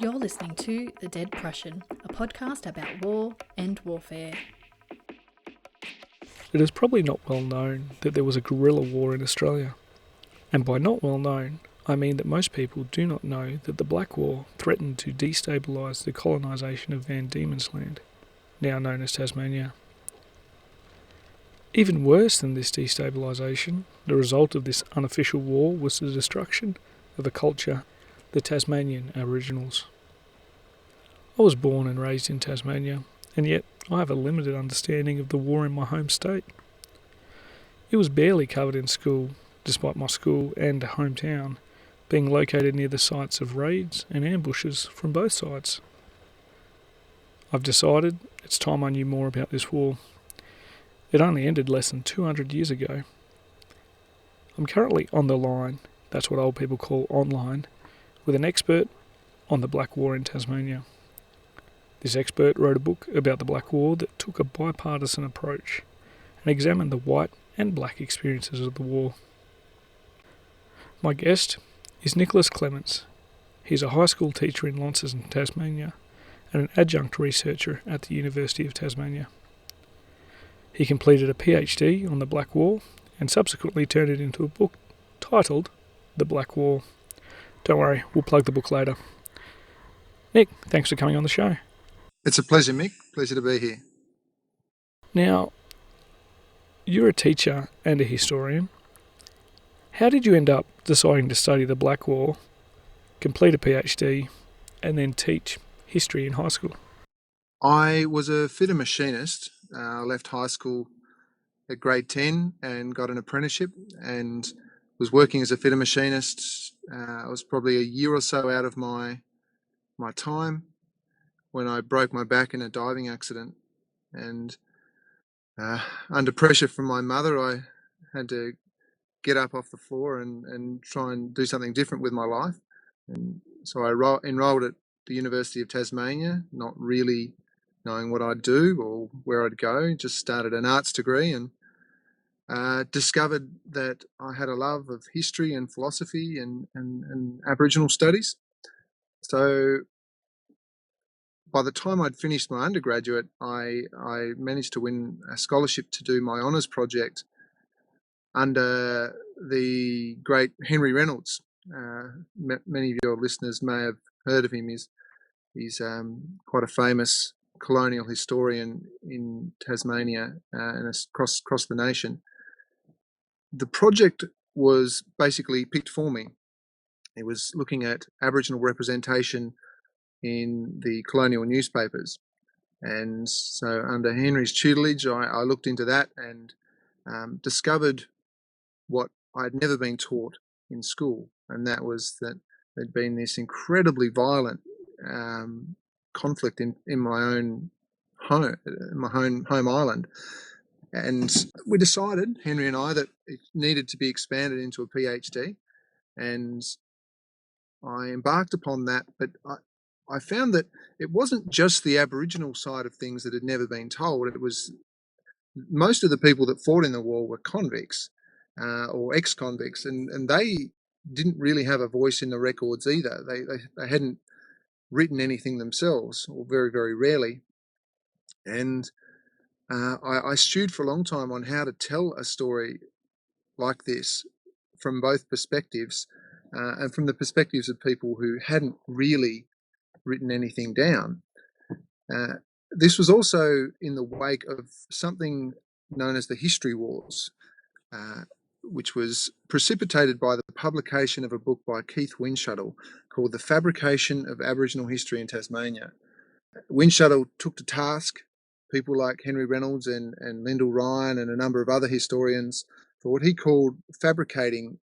You're listening to The Dead Prussian, a podcast about war and warfare. It is probably not well known that there was a guerrilla war in Australia. And by not well known, I mean that most people do not know that the Black War threatened to destabilise the colonisation of Van Diemen's Land, now known as Tasmania. Even worse than this destabilisation, the result of this unofficial war was the destruction of a culture, the Tasmanian Aboriginals. I was born and raised in Tasmania, and yet I have a limited understanding of the war in my home state. It was barely covered in school, despite my school and hometown being located near the sites of raids and ambushes from both sides. I've decided it's time I knew more about this war. It only ended less than 200 years ago. I'm currently on the line, that's what old people call online, with an expert on the Black War in Tasmania. This expert wrote a book about the Black War that took a bipartisan approach and examined the white and black experiences of the war. My guest is Nicholas Clements. He's a high school teacher in Launceston, Tasmania, and an adjunct researcher at the University of Tasmania. He completed a PhD on the Black War and subsequently turned it into a book titled The Black War. Don't worry, we'll plug the book later. Nick, thanks for coming on the show. It's a pleasure, Mick. Pleasure to be here. Now, you're a teacher and a historian. How did you end up deciding to study the Black War, complete a PhD, and then teach history in high school? I was a fitter machinist. I left high school at grade 10 and got an apprenticeship and was working as a fitter machinist. I was probably a year or so out of my time when I broke my back in a diving accident. And under pressure from my mother, I had to get up off the floor and try and do something different with my life. And so I enrolled at the University of Tasmania, not really knowing what I'd do or where I'd go. Just started an arts degree and discovered that I had a love of history and philosophy and Aboriginal studies. So by the time I'd finished my undergraduate, I managed to win a scholarship to do my honours project under the great Henry Reynolds. Many of your listeners may have heard of him. He's quite a famous colonial historian in Tasmania and across the nation. The project was basically picked for me. It was looking at Aboriginal representation in the colonial newspapers. And so under Henry's tutelage, I looked into that and discovered what I'd never been taught in school, and that was that there'd been this incredibly violent conflict in my own home, home island. And we decided, Henry and I, that it needed to be expanded into a PhD, and I embarked upon that. But I found that it wasn't just the Aboriginal side of things that had never been told. It was most of the people that fought in the war were convicts or ex-convicts, and they didn't really have a voice in the records either. They hadn't written anything themselves, or very, very rarely. And I stewed for a long time on how to tell a story like this from both perspectives, and from the perspectives of people who hadn't really written anything down. This was also in the wake of something known as the History Wars, which was precipitated by the publication of a book by Keith Windschuttle called The Fabrication of Aboriginal History in Tasmania. Windschuttle took to task people like Henry Reynolds and Lyndall Ryan and a number of other historians for what he called fabricating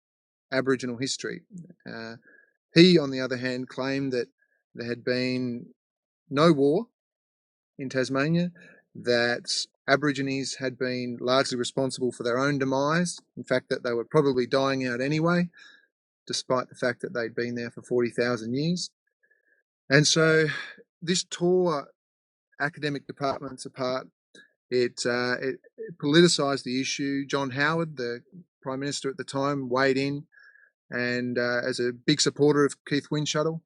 Aboriginal history. He, on the other hand, claimed that there had been no war in Tasmania, that Aborigines had been largely responsible for their own demise, in fact that they were probably dying out anyway, despite the fact that they'd been there for 40,000 years. And so this tore academic departments apart. It politicised the issue. John Howard, the Prime Minister at the time, weighed in and as a big supporter of Keith Windschuttle.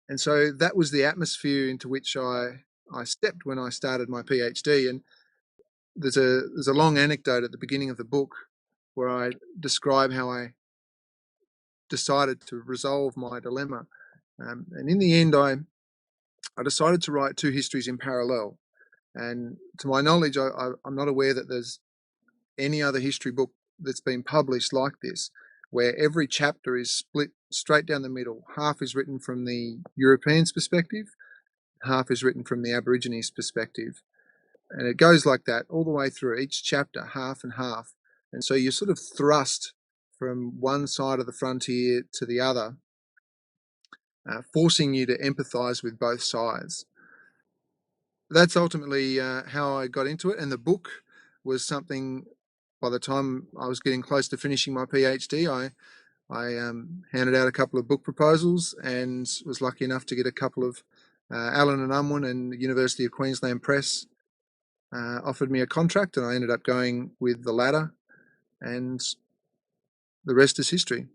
And so that was the atmosphere into which I stepped when I started my PhD. And there's a long anecdote at the beginning of the book where I describe how I decided to resolve my dilemma. And in the end, I decided to write two histories in parallel. And to my knowledge, I'm not aware that there's any other history book that's been published like this, where every chapter is split straight down the middle. Half is written from the Europeans' perspective, half is written from the Aborigines' perspective. And it goes like that all the way through, each chapter, half and half. And so you're sort of thrust from one side of the frontier to the other, forcing you to empathise with both sides. That's ultimately how I got into it. And the book was something, by the time I was getting close to finishing my PhD, I handed out a couple of book proposals and was lucky enough to get a couple of Allen and Unwin and University of Queensland Press offered me a contract, and I ended up going with the latter, and the rest is history.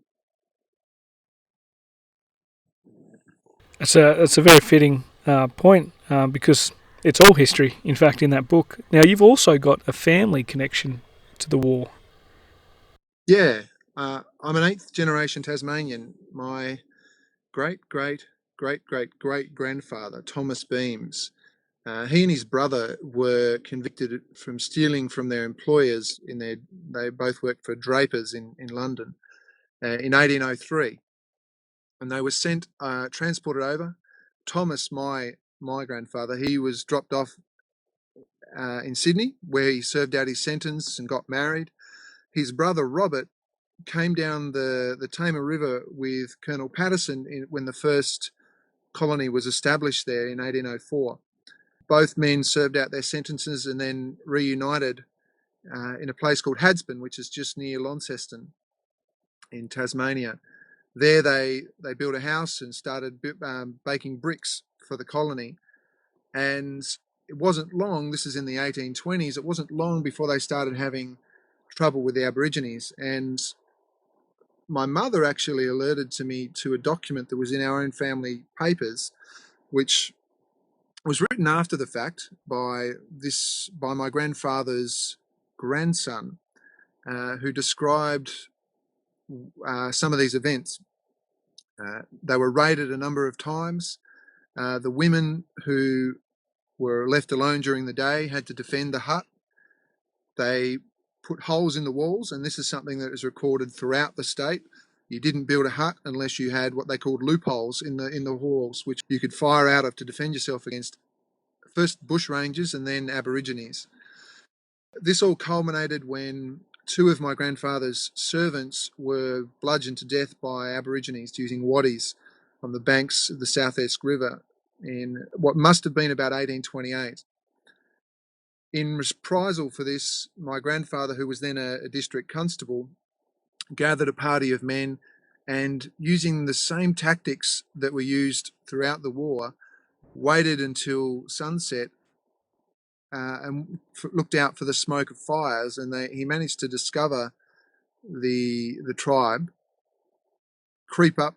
It's a very fitting point because it's all history, in fact, in that book. Now, you've also got a family connection to the war. Yeah, I'm an 8th generation Tasmanian. My great-great-great-great-great-grandfather, Thomas Beams, he and his brother were convicted from stealing from their employers. They both worked for drapers in London in 1803, and they were transported over. Thomas, my grandfather, he was dropped off in Sydney, where he served out his sentence and got married. His brother Robert came down the Tamar River with Colonel Patterson when the first colony was established there in 1804. Both men served out their sentences and then reunited in a place called Hadspen, which is just near Launceston in Tasmania. There they built a house and started baking bricks for the colony. And it wasn't long, this is in the 1820s, it wasn't long before they started having trouble with the Aborigines. And my mother actually alerted to me to a document that was in our own family papers, which was written after the fact by my grandfather's grandson, who described some of these events. They were raided a number of times. The women who were left alone during the day had to defend the hut. They put holes in the walls, and this is something that is recorded throughout the state. You didn't build a hut unless you had what they called loopholes in the walls, which you could fire out of to defend yourself against first bushrangers and then Aborigines. This all culminated when two of my grandfather's servants were bludgeoned to death by Aborigines using waddies on the banks of the South Esk River in what must have been about 1828. In reprisal for this, my grandfather, who was then a district constable, gathered a party of men and, using the same tactics that were used throughout the war, waited until sunset and looked out for the smoke of fires, and he managed to discover the tribe, creep up,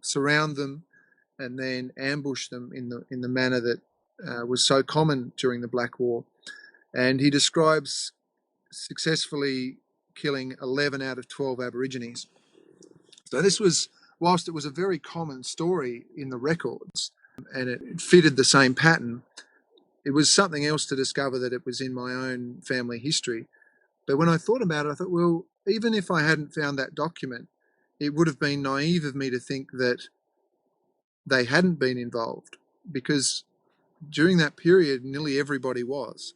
surround them, and then ambush them in the manner that was so common during the Black War. And he describes successfully killing 11 out of 12 Aborigines. So this was, whilst it was a very common story in the records, and it fitted the same pattern, it was something else to discover that it was in my own family history. But when I thought about it, I thought, well, even if I hadn't found that document, it would have been naive of me to think that they hadn't been involved, because during that period, nearly everybody was.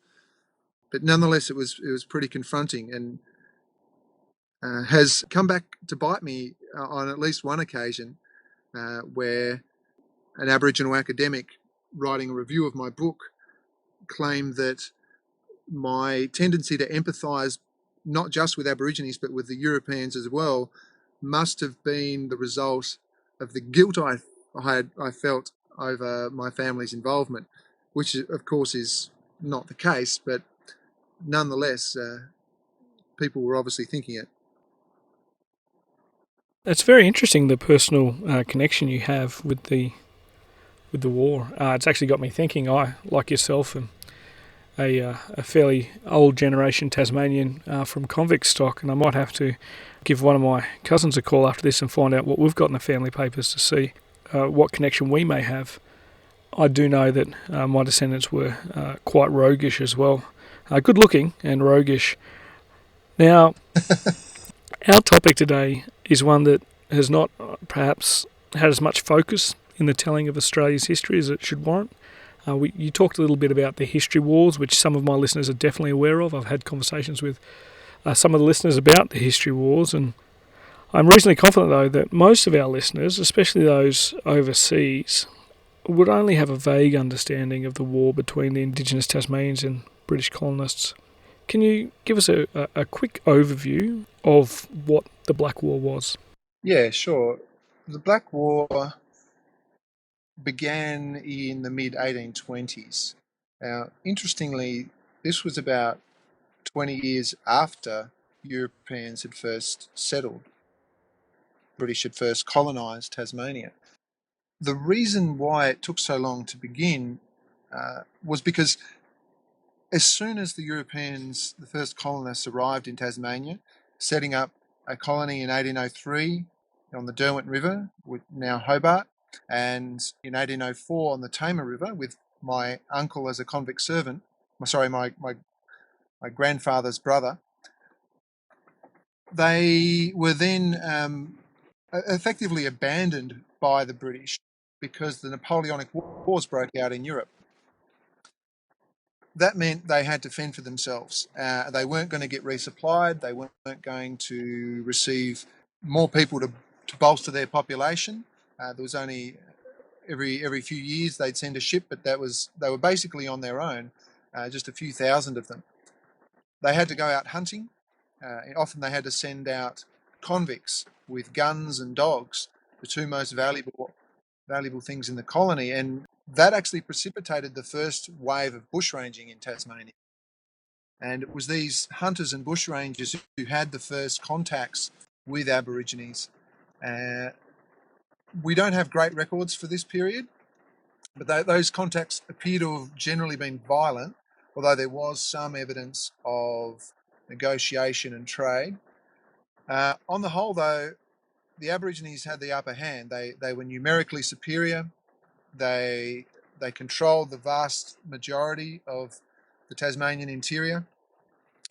But nonetheless, it was pretty confronting, and has come back to bite me on at least one occasion, where an Aboriginal academic writing a review of my book claimed that my tendency to empathise not just with Aborigines but with the Europeans as well must have been the result of the guilt I felt over my family's involvement, which of course is not the case, but nonetheless, people were obviously thinking it. It's very interesting, the personal connection you have with the with the war. It's actually got me thinking. I, like yourself, am a fairly old generation Tasmanian from convict stock, and I might have to give one of my cousins a call after this and find out what we've got in the family papers to see what connection we may have. I do know that my descendants were quite roguish as well. Good looking and roguish. Now, our topic today is one that has not perhaps had as much focus in the telling of Australia's history as it should warrant. You talked a little bit about the history wars, which some of my listeners are definitely aware of. I've had conversations with some of the listeners about the history wars, and I'm reasonably confident, though, that most of our listeners, especially those overseas, would only have a vague understanding of the war between the Indigenous Tasmanians and British colonists. Can you give us a quick overview of what the Black War was? Yeah, sure. The Black War began in the mid-1820s. Now, interestingly, this was about 20 years after Europeans had first settled. British had first colonised Tasmania. The reason why it took so long to begin was because as soon as the Europeans, the first colonists, arrived in Tasmania, setting up a colony in 1803 on the Derwent River, now Hobart, and in 1804 on the Tamar River with my uncle as a convict servant, my grandfather's brother, they were then effectively abandoned by the British because the Napoleonic Wars broke out in Europe. That meant they had to fend for themselves. They weren't going to get resupplied. They weren't going to receive more people to bolster their population. There was only every few years they'd send a ship, but they were basically on their own, just a few thousand of them. They had to go out hunting. Often they had to send out convicts with guns and dogs, the two most valuable things in the colony, and that actually precipitated the first wave of bushranging in Tasmania. And it was these hunters and bushrangers who had the first contacts with Aborigines. We don't have great records for this period, but those contacts appear to have generally been violent, although there was some evidence of negotiation and trade. On the whole, though, the Aborigines had the upper hand. They were numerically superior. They controlled the vast majority of the Tasmanian interior.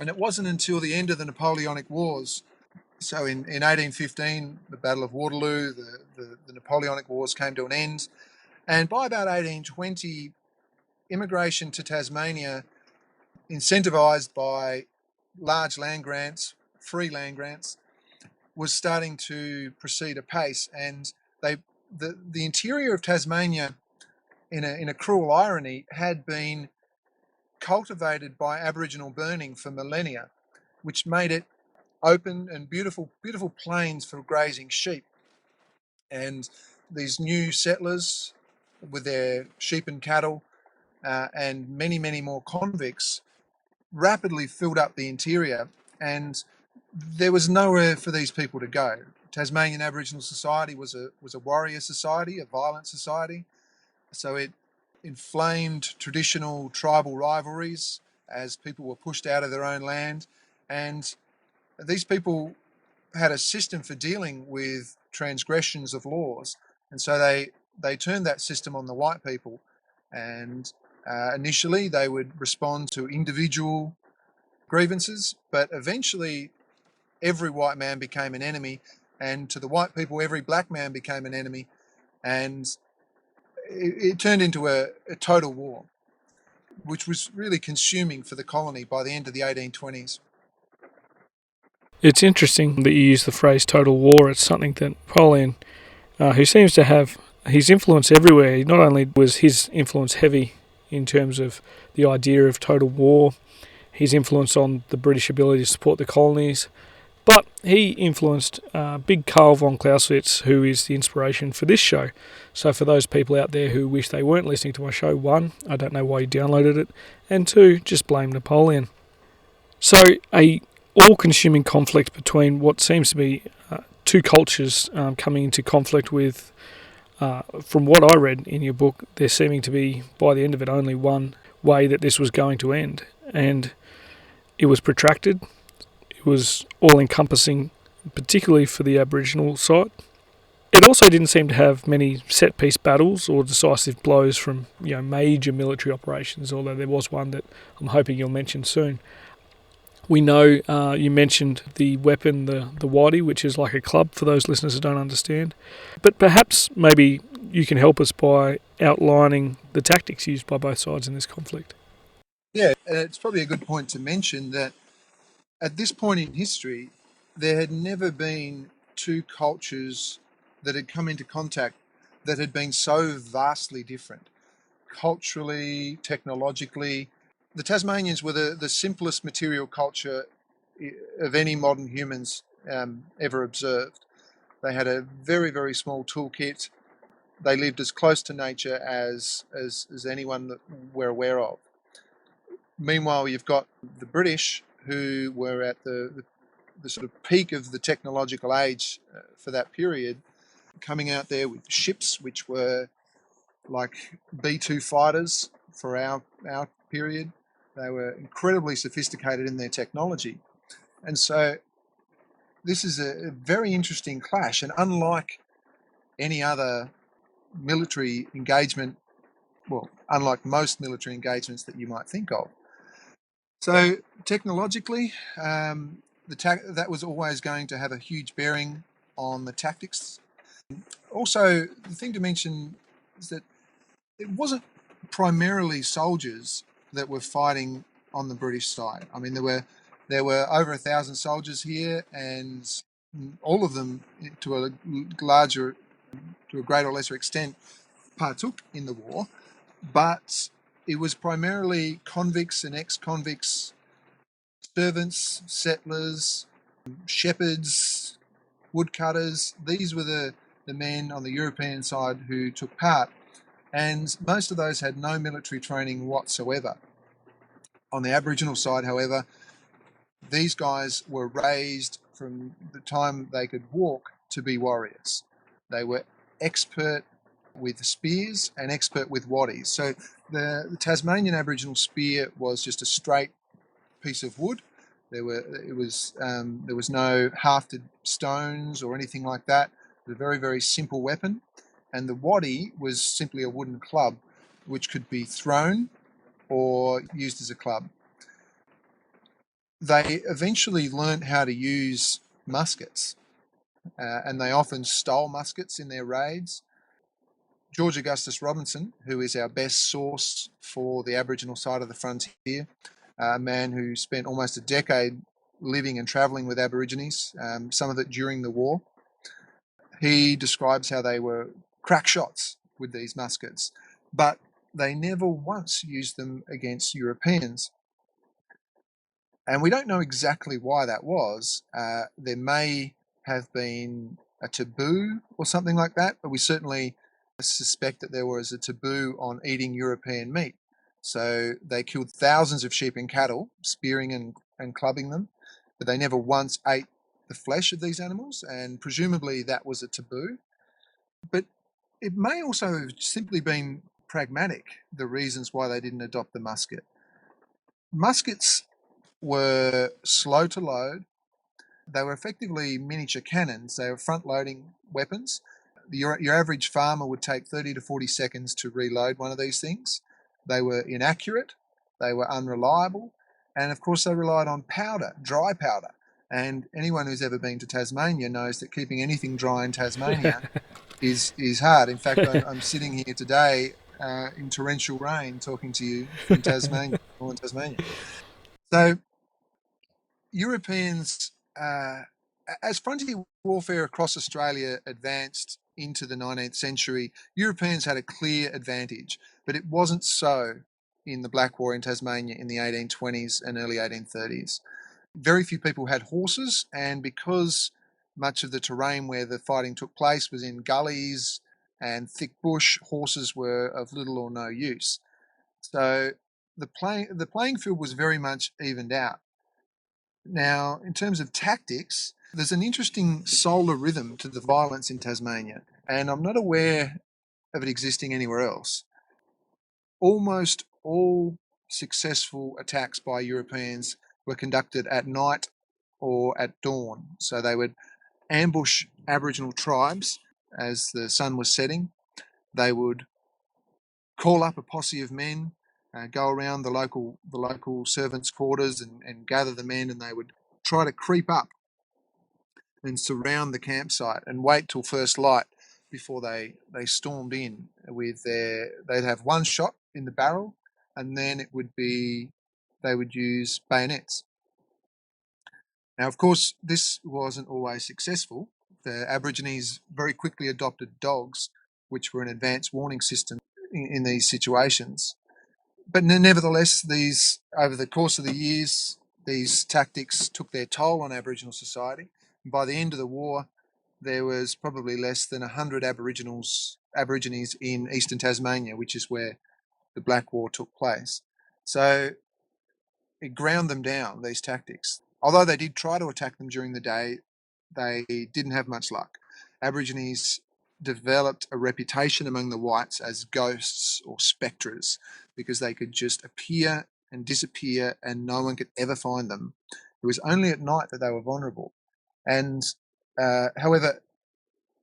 And it wasn't until the end of the Napoleonic Wars, so in 1815, the Battle of Waterloo, the Napoleonic Wars came to an end. And by about 1820, immigration to Tasmania, incentivised by large land grants, free land grants, was starting to proceed apace. And the interior of Tasmania, in a cruel irony, had been cultivated by Aboriginal burning for millennia, which made it open and beautiful plains for grazing sheep. And these new settlers with their sheep and cattle and many more convicts rapidly filled up the interior, and there was nowhere for these people to go. Tasmanian Aboriginal society was a warrior society, a violent society, so it inflamed traditional tribal rivalries as people were pushed out of their own land. And these people had a system for dealing with transgressions of laws, and so they turned that system on the white people. And initially they would respond to individual grievances, but eventually every white man became an enemy, and to the white people every black man became an enemy, and it turned into a total war, which was really consuming for the colony by the end of the 1820s. It's interesting that you use the phrase total war. It's something that Napoleon, who seems to have his influence everywhere, not only was his influence heavy in terms of the idea of total war, his influence on the British ability to support the colonies, but he influenced big Carl von Clausewitz, who is the inspiration for this show. So for those people out there who wish they weren't listening to my show, one, I don't know why you downloaded it, and two, just blame Napoleon. So a all-consuming conflict between what seems to be two cultures coming into conflict with From what I read in your book, there seeming to be, by the end of it, only one way that this was going to end. And it was protracted. It was all-encompassing, particularly for the Aboriginal side. It also didn't seem to have many set-piece battles or decisive blows from major military operations, although there was one that I'm hoping you'll mention soon. We know you mentioned the weapon, the waddy, which is like a club for those listeners who don't understand. But perhaps maybe you can help us by outlining the tactics used by both sides in this conflict. Yeah, it's probably a good point to mention that at this point in history, there had never been two cultures that had come into contact that had been so vastly different, culturally, technologically. The Tasmanians were the simplest material culture of any modern humans ever observed. They had a very, very small toolkit. They lived as close to nature as anyone that we're aware of. Meanwhile, you've got the British, who were at the sort of peak of the technological age for that period, coming out there with ships which were like B-2 fighters for our period. They were incredibly sophisticated in their technology. And so this is a very interesting clash, and unlike any other military engagement, well, unlike most military engagements that you might think of. So technologically, that was always going to have a huge bearing on the tactics. Also, the thing to mention is that it wasn't primarily soldiers that were fighting on the British side. I mean, there were over 1,000 soldiers here, and all of them, to a greater or lesser extent, partook in the war. But it was primarily convicts and ex-convicts, servants, settlers, shepherds, woodcutters. These were the men on the European side who took part, and most of those had no military training whatsoever. On the Aboriginal side, however, these guys were raised from the time they could walk to be warriors. They were expert with spears and expert with waddies. So the Tasmanian Aboriginal spear was just a straight piece of wood. There was no hafted stones or anything like that. It was a very, very simple weapon. And the waddy was simply a wooden club which could be thrown or used as a club. They eventually learnt how to use muskets, and they often stole muskets in their raids. George Augustus Robinson, who is our best source for the Aboriginal side of the frontier, a man who spent almost a decade living and travelling with Aborigines, some of it during the war. He describes how they were crack shots with these muskets, but they never once used them against Europeans. And we don't know exactly why that was. There may have been a taboo or something like that, but we certainly suspect that there was a taboo on eating European meat. So they killed thousands of sheep and cattle, spearing and clubbing them, but they never once ate the flesh of these animals, and presumably that was a taboo. But it may also have simply been pragmatic, the reasons why they didn't adopt the musket. Muskets were slow to load. They were effectively miniature cannons. They were front-loading weapons. Your average farmer would take 30 to 40 seconds to reload one of these things. They were inaccurate, they were unreliable, and of course they relied on powder, dry powder. And anyone who's ever been to Tasmania knows that keeping anything dry in Tasmania is hard. In fact, I'm sitting here today in torrential rain talking to you from Tasmania, northern Tasmania. So Europeans, as frontier warfare across Australia advanced into the 19th century, Europeans had a clear advantage, but it wasn't so in the Black War in Tasmania in the 1820s and early 1830s. Very few people had horses, and because much of the terrain where the fighting took place was in gullies and thick bush, horses were of little or no use. So the playing field was very much evened out. Now, in terms of tactics, there's an interesting solar rhythm to the violence in Tasmania, and I'm not aware of it existing anywhere else. Almost all successful attacks by Europeans were conducted at night or at dawn. So they would ambush Aboriginal tribes as the sun was setting. They would call up a posse of men, go around the local servants' quarters and gather the men, and they would try to creep up and surround the campsite and wait till first light before they stormed in with they'd have one shot in the barrel, and then they would use bayonets. Now, of course, this wasn't always successful. The Aborigines very quickly adopted dogs, which were an advanced warning system in these situations. But nevertheless, over the course of the years, these tactics took their toll on Aboriginal society. And by the end of the war, there was probably less than 100 Aborigines in eastern Tasmania, which is where the Black War took place. So it ground them down, these tactics. Although they did try to attack them during the day, they didn't have much luck. Aborigines developed a reputation among the whites as ghosts or spectres because they could just appear and disappear and no one could ever find them. It was only at night that they were vulnerable. And however,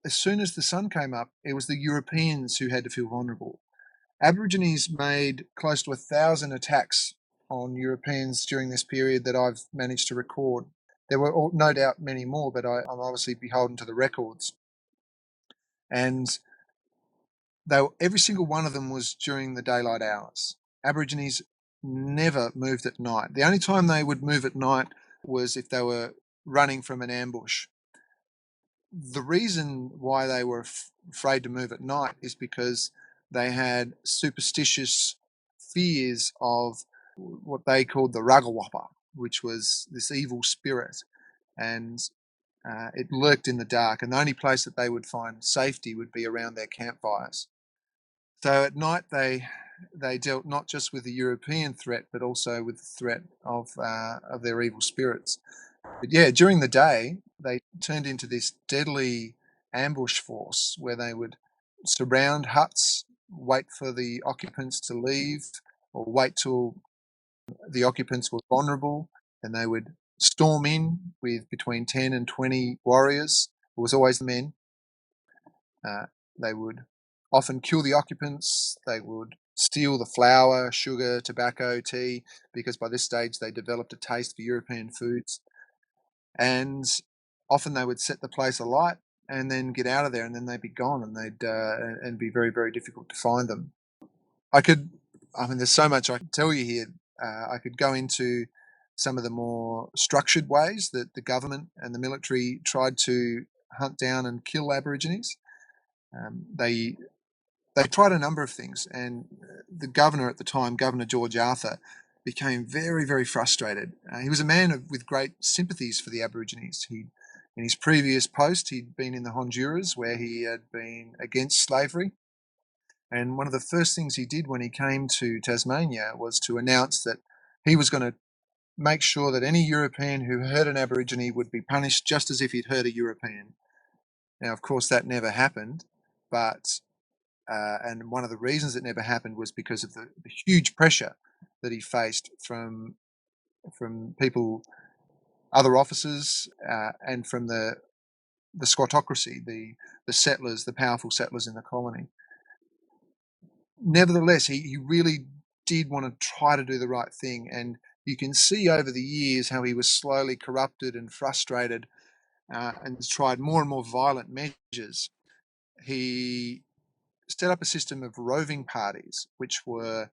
as soon as the sun came up, it was the Europeans who had to feel vulnerable. Aborigines made close to 1,000 attacks on Europeans during this period that I've managed to record. There were no doubt many more, but I'm obviously beholden to the records. And every single one of them was during the daylight hours. Aborigines never moved at night. The only time they would move at night was if they were running from an ambush. The reason why they were afraid to move at night is because they had superstitious fears of what they called the Rugawappa, which was this evil spirit, and it lurked in the dark, and the only place that they would find safety would be around their campfires. So at night they dealt not just with the European threat, but also with the threat of their evil spirits. But yeah, during the day, they turned into this deadly ambush force where they would surround huts, wait for the occupants to leave, or wait till the occupants were vulnerable, and they would storm in with between 10 and 20 warriors. It was always the men. They would often kill the occupants. They would steal the flour, sugar, tobacco, tea, because by this stage they developed a taste for European foods. And often they would set the place alight and then get out of there, and then they'd be gone, and and be very, very difficult to find them. There's so much I can tell you here. I could go into some of the more structured ways that the government and the military tried to hunt down and kill Aborigines. They tried a number of things, and the governor at the time, Governor George Arthur, became very, very frustrated. He was a man with great sympathies for the Aborigines. In his previous post, he'd been in the Honduras, where he had been against slavery. And one of the first things he did when he came to Tasmania was to announce that he was going to make sure that any European who hurt an Aborigine would be punished just as if he'd hurt a European. Now, of course, that never happened, but and one of the reasons it never happened was because of the huge pressure that he faced from people, other officers, and from the squattocracy, the settlers, the powerful settlers in the colony. Nevertheless, he really did want to try to do the right thing, and you can see over the years how he was slowly corrupted and frustrated, and tried more and more violent measures. He set up a system of roving parties, which were,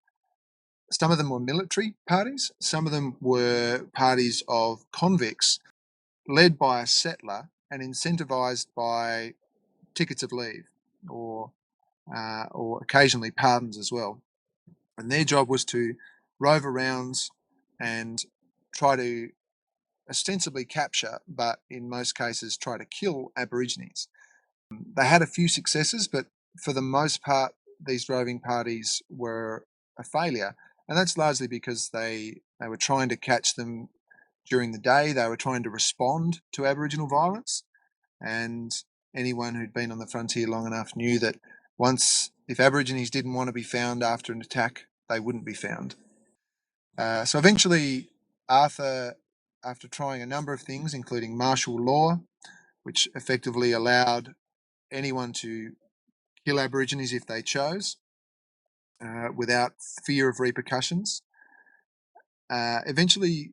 some of them were military parties, some of them were parties of convicts led by a settler and incentivized by tickets of leave or occasionally pardons as well. And their job was to rove around and try to ostensibly capture, but in most cases try to kill Aborigines. They had a few successes, but for the most part, these roving parties were a failure. And that's largely because they were trying to catch them during the day. They were trying to respond to Aboriginal violence. And anyone who'd been on the frontier long enough knew that If Aborigines didn't want to be found after an attack, they wouldn't be found. So eventually, Arthur, after trying a number of things, including martial law, which effectively allowed anyone to kill Aborigines if they chose, without fear of repercussions, eventually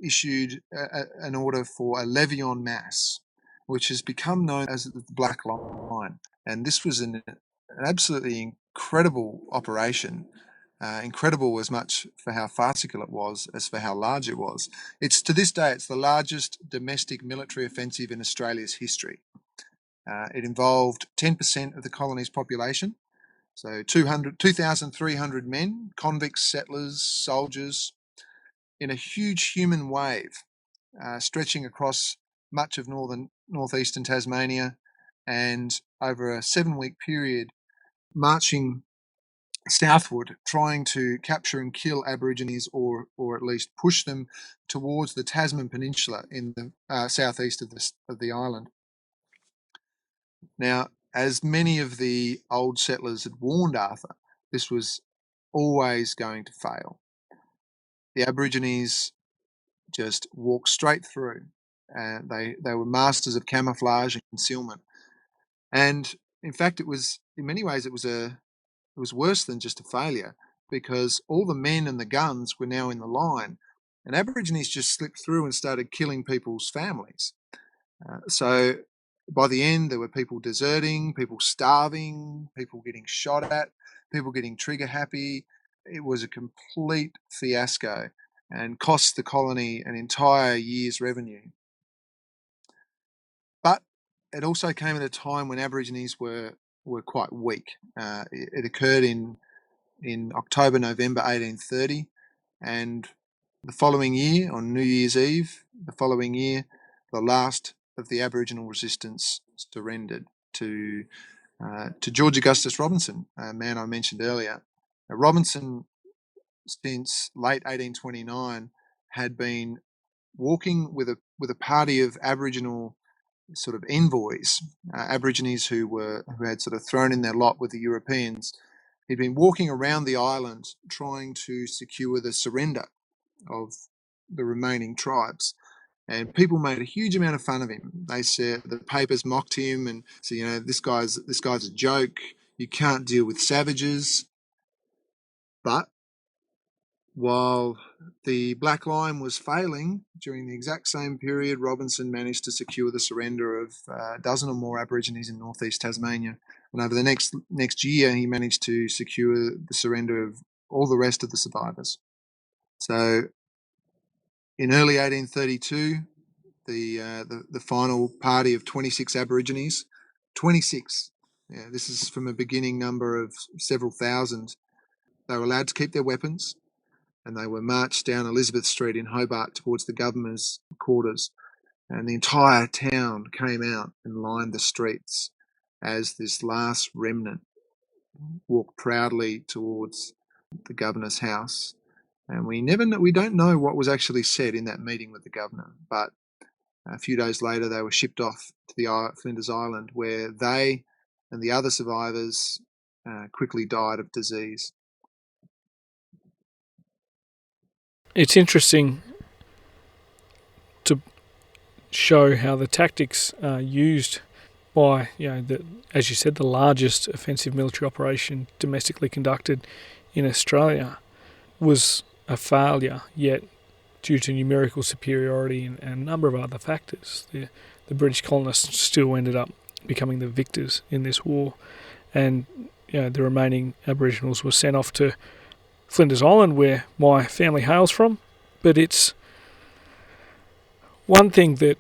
issued an order for a levy en masse, which has become known as the Black Line. And this was an absolutely incredible operation. Incredible as much for how farcical it was as for how large it was. To this day, it's the largest domestic military offensive in Australia's history. It involved 10% of the colony's population, so 2,300 men, convicts, settlers, soldiers, in a huge human wave, stretching across much of northeastern Tasmania, and over a 7-week period, marching southward, trying to capture and kill Aborigines, or at least push them towards the Tasman Peninsula in the southeast of the island. Now, as many of the old settlers had warned Arthur, this was always going to fail. The Aborigines just walked straight through. They were masters of camouflage and concealment. And in fact, in many ways, it was worse than just a failure, because all the men and the guns were now in the line, and Aborigines just slipped through and started killing people's families. So by the end, there were people deserting, people starving, people getting shot at, people getting trigger happy. It was a complete fiasco and cost the colony an entire year's revenue. But it also came at a time when Aborigines were quite weak. It occurred in October, November 1830, and the following year, on New Year's Eve, the last of the Aboriginal resistance surrendered to George Augustus Robinson, a man I mentioned earlier. Now, Robinson, since late 1829, had been walking with a party of Aboriginal sort of envoys, Aborigines who had sort of thrown in their lot with the Europeans. He'd been walking around the island trying to secure the surrender of the remaining tribes. And people made a huge amount of fun of him. They said the papers mocked him and said, this guy's a joke. You can't deal with savages. But while the Black Line was failing, during the exact same period, Robinson managed to secure the surrender of a dozen or more Aborigines in northeast Tasmania. And over the next year, he managed to secure the surrender of all the rest of the survivors. So in early 1832, the final party of 26 Aborigines, 26, yeah, this is from a beginning number of several thousand, they were allowed to keep their weapons, and they were marched down Elizabeth Street in Hobart towards the governor's quarters. And the entire town came out and lined the streets as this last remnant walked proudly towards the governor's house. And we don't know what was actually said in that meeting with the governor, but a few days later they were shipped off to the Flinders Island, where they and the other survivors quickly died of disease. It's interesting to show how the tactics used by, as you said, the largest offensive military operation domestically conducted in Australia was a failure, yet due to numerical superiority and a number of other factors, the British colonists still ended up becoming the victors in this war, and the remaining Aboriginals were sent off to Flinders Island, where my family hails from. But it's one thing that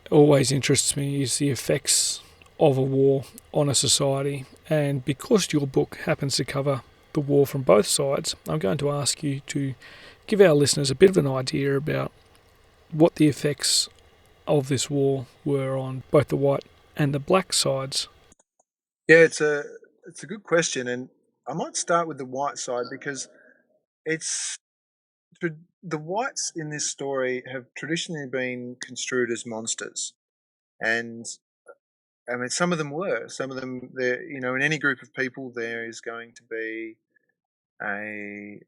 always interests me is the effects of a war on a society, and because your book happens to cover the war from both sides, I'm going to ask you to give our listeners a bit of an idea about what the effects of this war were on both the white and the black sides. Yeah, it's a good question, and I might start with the white side, because the whites in this story have traditionally been construed as monsters, and I mean, some of them were. Some of them, in any group of people, there is going to be a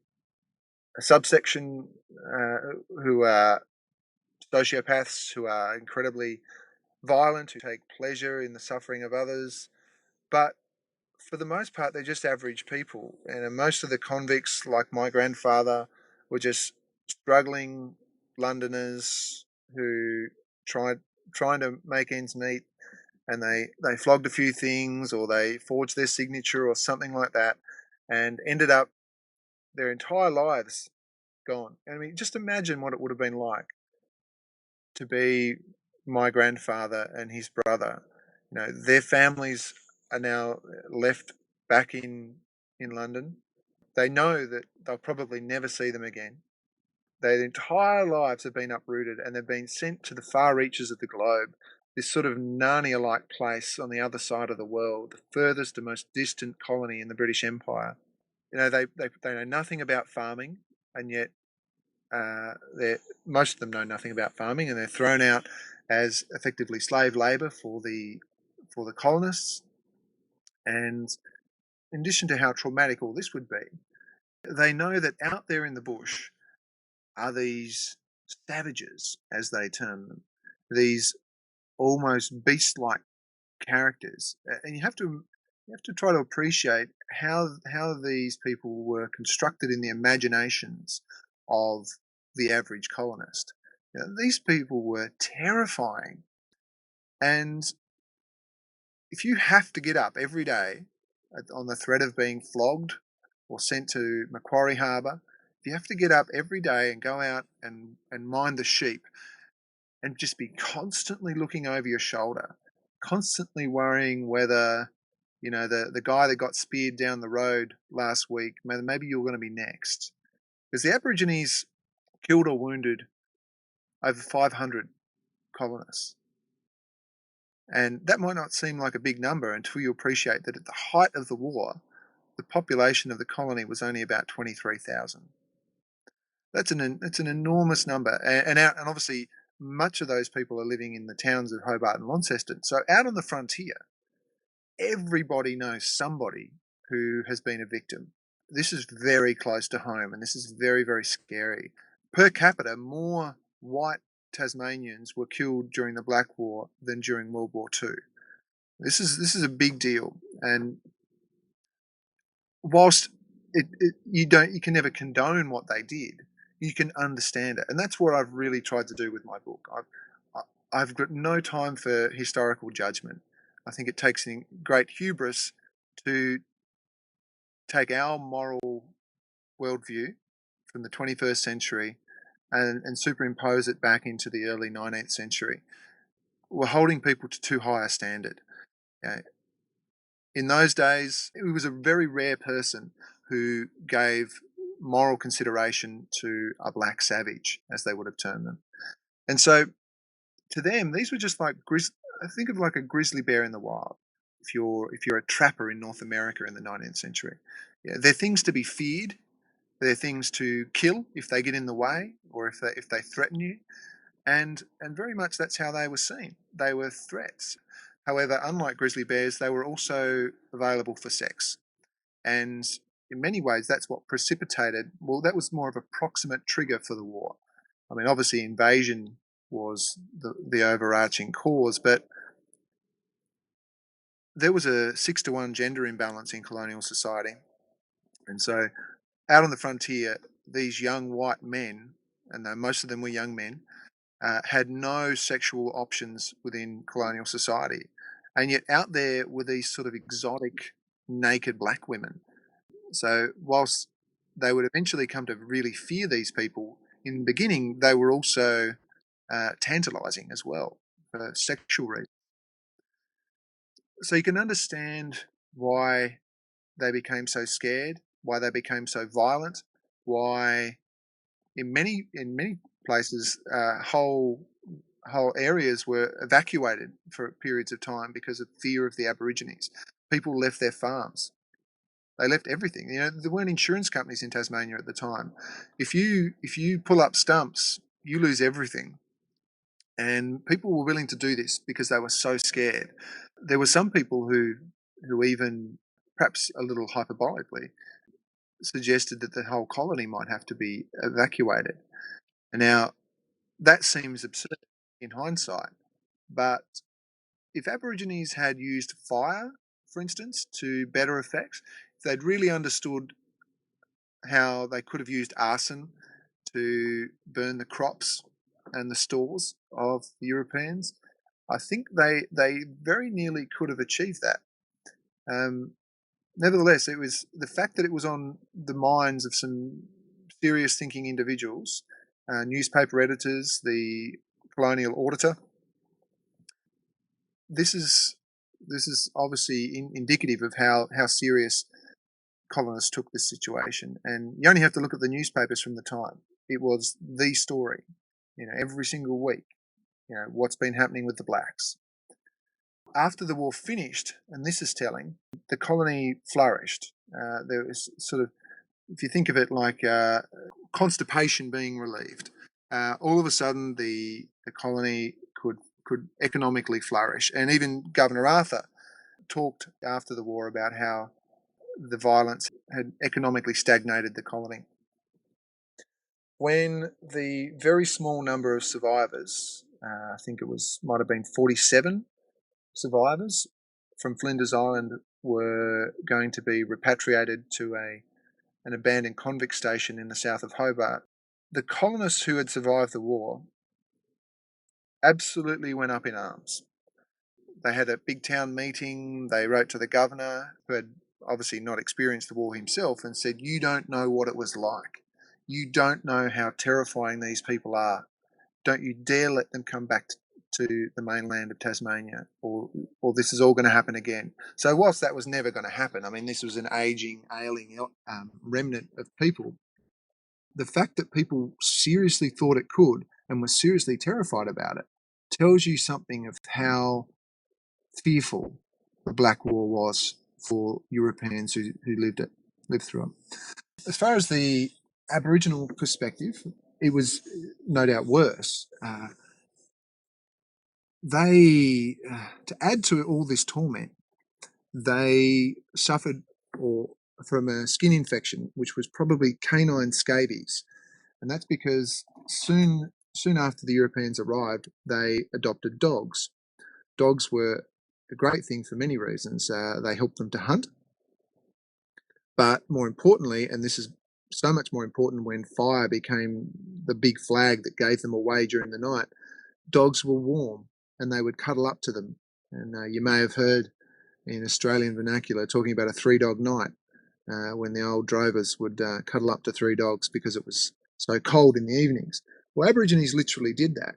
subsection who are sociopaths, who are incredibly violent, who take pleasure in the suffering of others. But for the most part, they're just average people. And most of the convicts, like my grandfather, were just struggling Londoners who trying to make ends meet, and they flogged a few things, or they forged their signature or something like that, and ended up their entire lives gone. I mean, just imagine what it would have been like to be my grandfather and his brother. Their families are now left back in London. They know that they'll probably never see them again. Their entire lives have been uprooted, and they've been sent to the far reaches of the globe, this sort of Narnia-like place on the other side of the world, the furthest and most distant colony in the British Empire. They know nothing about farming, and yet most of them know nothing about farming, and they're thrown out as effectively slave labour for the colonists. And in addition to how traumatic all this would be, they know that out there in the bush are these savages, as they term them, these almost beast-like characters, and you have to try to appreciate how these people were constructed in the imaginations of the average colonist. These people were terrifying, and if you have to get up every day on the threat of being flogged or sent to Macquarie Harbour, if you have to get up every day and go out and mind the sheep, and just be constantly looking over your shoulder, constantly worrying whether, the guy that got speared down the road last week, maybe you're going to be next. Because the Aborigines killed or wounded over 500 colonists. And that might not seem like a big number until you appreciate that at the height of the war, the population of the colony was only about 23,000. That's an enormous number, and obviously much of those people are living in the towns of Hobart and Launceston. So out on the frontier, everybody knows somebody who has been a victim. This is very close to home, and this is very, very scary. Per capita, more white Tasmanians were killed during the Black War than during World War II. This is a big deal, and whilst you can never condone what they did, you can understand it, and that's what I've really tried to do with my book. I've got no time for historical judgment. I think it takes great hubris to take our moral worldview from the 21st century and superimpose it back into the early 19th century. We're holding people to too high a standard. In those days, it was a very rare person who gave moral consideration to a black savage, as they would have termed them. And so to them, these were just like think of like a grizzly bear in the wild. If you're a trapper in North America in the 19th century, they're things to be feared. They're things to kill if they get in the way or if they threaten you, and very much that's how they were seen. They were threats. However, unlike grizzly bears, they were also available for sex, and in many ways, that's what precipitated. Well, that was more of a proximate trigger for the war. I mean, obviously, invasion was the overarching cause, but there was a 6-to-1 gender imbalance in colonial society. And so out on the frontier, these young white men, and most of them were young men, had no sexual options within colonial society. And yet out there were these sort of exotic, naked black women. So whilst they would eventually come to really fear these people, in the beginning, they were also tantalizing as well for sexual reasons. So you can understand why they became so scared, why they became so violent, why in many places whole areas were evacuated for periods of time because of fear of the Aborigines. People left their farms. They left everything. There weren't insurance companies in Tasmania at the time. If you pull up stumps, you lose everything. And people were willing to do this because they were so scared. There were some people who even, perhaps a little hyperbolically, suggested that the whole colony might have to be evacuated. And now, that seems absurd in hindsight, but if Aborigines had used fire, for instance, to better effect, if they'd really understood how they could have used arson to burn the crops and the stores of the Europeans, I think they very nearly could have achieved that. Um, Nevertheless, it was the fact that it was on the minds of some serious thinking individuals, newspaper editors, the colonial auditor. This is obviously indicative of how serious colonists took this situation. And you only have to look at the newspapers from the time. It was the story, every single week, what's been happening with the blacks. After the war finished, and this is telling, the colony flourished. There was sort of, if you think of it like constipation being relieved, all of a sudden the colony could economically flourish. And even Governor Arthur talked after the war about how the violence had economically stagnated the colony. When the very small number of survivors, I think it might have been 47 survivors from Flinders Island, were going to be repatriated to an abandoned convict station in the south of Hobart, the colonists who had survived the war absolutely went up in arms. They had a big town meeting. They wrote to the governor, who had obviously not experienced the war himself, and said, "You don't know what it was like. You don't know how terrifying these people are. Don't you dare let them come back to the mainland of Tasmania, or this is all going to happen again." So whilst that was never going to happen, I mean, this was an aging, ailing remnant of people. The fact that people seriously thought it could and were seriously terrified about it tells you something of how fearful the Black War was for Europeans who lived through it. As far as the Aboriginal perspective, it was no doubt worse. To add to all this torment, they suffered from a skin infection, which was probably canine scabies, and that's because soon after the Europeans arrived, they adopted dogs. Dogs were a great thing for many reasons. They helped them to hunt, but more importantly, and this is so much more important when fire became the big flag that gave them away during the night, dogs were warm and they would cuddle up to them. And you may have heard in Australian vernacular talking about a 3-dog night, when the old drovers would cuddle up to 3 dogs because it was so cold in the evenings. Well, Aborigines literally did that,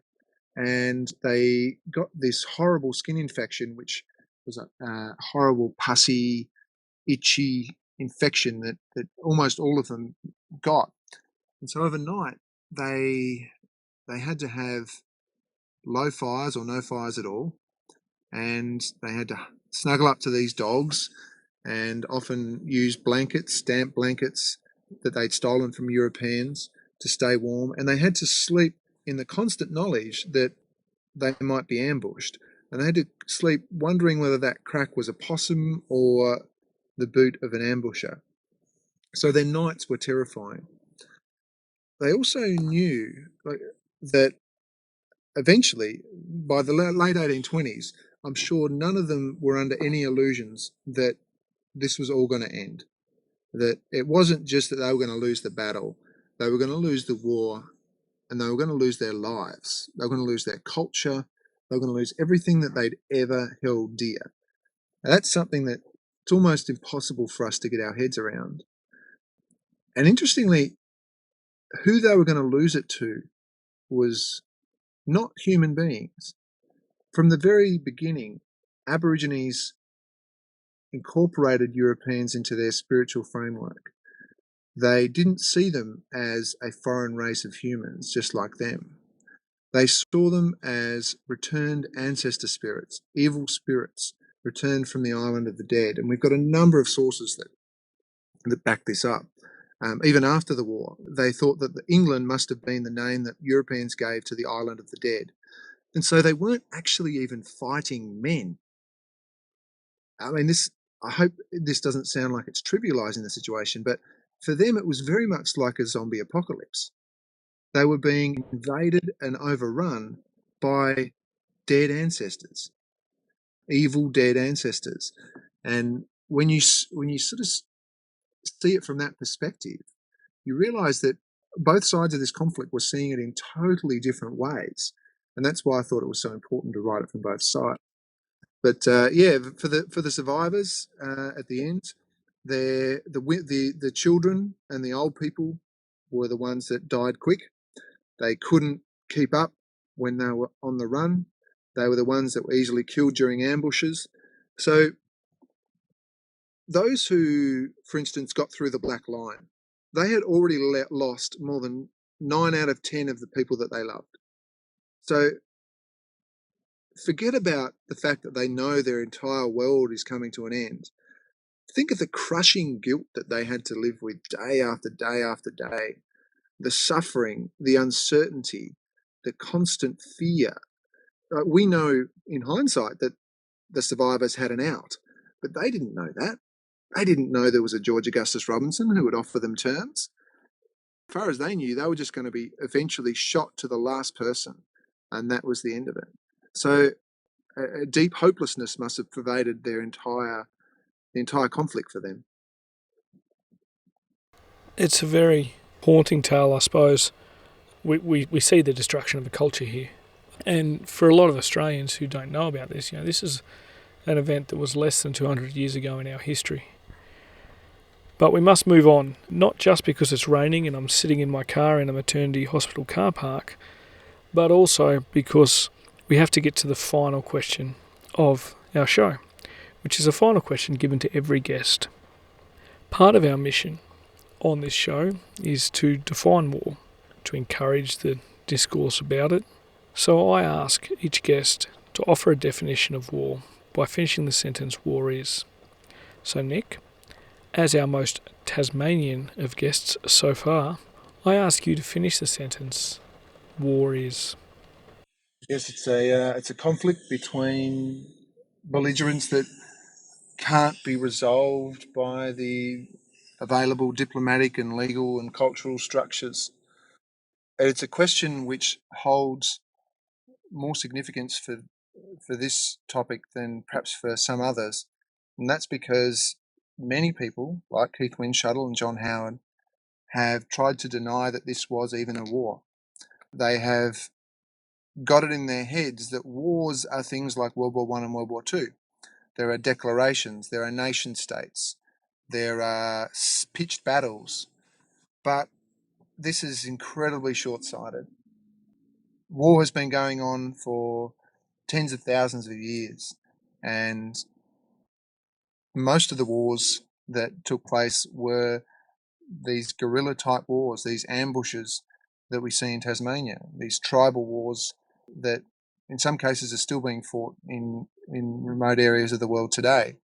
and they got this horrible skin infection, which was a horrible, pussy, itchy infection that almost all of them got. And so overnight, they had to have low fires or no fires at all, and they had to snuggle up to these dogs and often use blankets, damp blankets that they'd stolen from Europeans to stay warm, and they had to sleep in the constant knowledge that they might be ambushed, and they had to sleep wondering whether that crack was a possum or the boot of an ambusher. So their nights were terrifying. They also knew that eventually, by the late 1820s, I'm sure none of them were under any illusions that this was all going to end. That it wasn't just that they were going to lose the battle, they were going to lose the war, and they were going to lose their lives. They were going to lose their culture. They were going to lose everything that they'd ever held dear. Now, that's something that it's almost impossible for us to get our heads around. And interestingly, who they were going to lose it to was not human beings. From the very beginning, Aborigines incorporated Europeans into their spiritual framework. They didn't see them as a foreign race of humans just like them. They saw them as returned ancestor spirits, evil spirits, returned from the island of the dead. And we've got a number of sources that back this up. Even after the war, they thought that England must have been the name that Europeans gave to the island of the dead. And so they weren't actually even fighting men. I mean, I hope this doesn't sound like it's trivializing the situation, but for them, it was very much like a zombie apocalypse. They were being invaded and overrun by dead ancestors, evil dead ancestors. And when you sort of see it from that perspective, you realize that both sides of this conflict were seeing it in totally different ways. And that's why I thought it was so important to write it from both sides. But yeah, for the survivors at the end, the children and the old people were the ones that died quick. They couldn't keep up when they were on the run. They were the ones that were easily killed during ambushes. So those who, for instance, got through the Black Line, they had already lost more than 9 out of 10 of the people that they loved. So forget about the fact that they know their entire world is coming to an end. Think of the crushing guilt that they had to live with day after day after day, the suffering, the uncertainty, the constant fear. We know in hindsight that the survivors had an out, but they didn't know that. They didn't know there was a George Augustus Robinson who would offer them terms. As far as they knew, they were just going to be eventually shot to the last person, and that was the end of it. So a deep hopelessness must have pervaded the entire conflict for them. It's a very haunting tale, I suppose. We see the destruction of a culture here. And for a lot of Australians who don't know about this, this is an event that was less than 200 years ago in our history. But we must move on, not just because it's raining and I'm sitting in my car in a maternity hospital car park, but also because we have to get to the final question of our show, which is a final question given to every guest. Part of our mission on this show is to define war, to encourage the discourse about it. So I ask each guest to offer a definition of war by finishing the sentence "war is." So Nick, as our most Tasmanian of guests so far, I ask you to finish the sentence "war is." Yes, it's a conflict between belligerents that can't be resolved by the available diplomatic and legal and cultural structures. It's a question which holds more significance for this topic than perhaps for some others, and that's because many people, like Keith Windshuttle and John Howard, have tried to deny that this was even a war. They have got it in their heads that wars are things like World War I and World War II. There are declarations, there are nation states, there are pitched battles, but this is incredibly short-sighted. War has been going on for tens of thousands of years, and most of the wars that took place were these guerrilla-type wars, these ambushes that we see in Tasmania, these tribal wars that in some cases are still being fought in remote areas of the world today.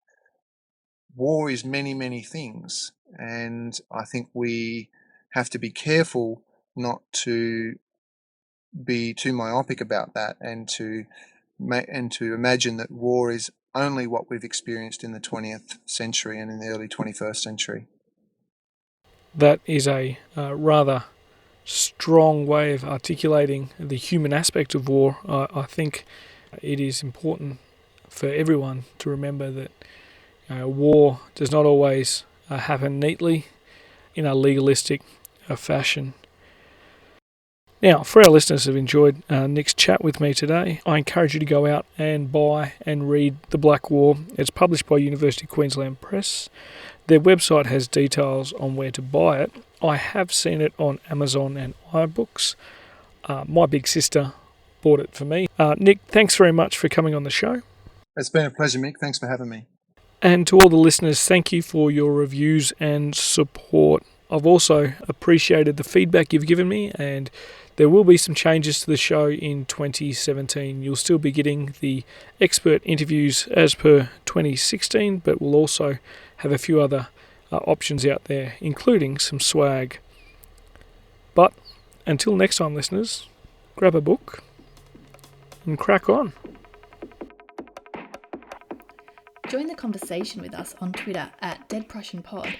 War is many, many things, and I think we have to be careful not to be too myopic about that and to imagine that war is only what we've experienced in the 20th century and in the early 21st century. That is a rather strong way of articulating the human aspect of war. I think it is important for everyone to remember that war does not always happen neatly in a legalistic fashion. Now, for our listeners who have enjoyed Nick's chat with me today, I encourage you to go out and buy and read The Black War. It's published by University of Queensland Press. Their website has details on where to buy it. I have seen it on Amazon and iBooks. My big sister bought it for me. Nick, thanks very much for coming on the show. It's been a pleasure, Mick. Thanks for having me. And to all the listeners, thank you for your reviews and support. I've also appreciated the feedback you've given me, and there will be some changes to the show in 2017. You'll still be getting the expert interviews as per 2016, but we'll also have a few other options out there, including some swag. But until next time, listeners, grab a book and crack on. Join the conversation with us on Twitter at Dead Prussian Pod,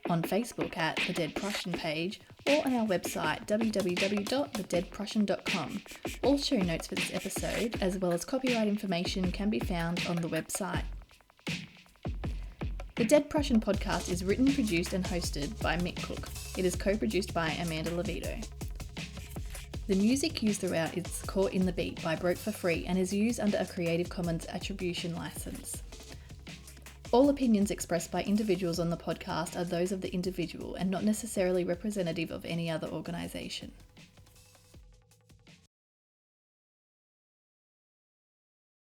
on Facebook at the Dead Prussian page, or on our website www.thedeadprussian.com. All show notes for this episode, as well as copyright information, can be found on the website. The Dead Prussian podcast is written, produced and hosted by Mick Cook. It is co-produced by Amanda Levito. The music used throughout is Caught in the Beat by Broke for Free and is used under a Creative Commons Attribution license. All opinions expressed by individuals on the podcast are those of the individual and not necessarily representative of any other organisation.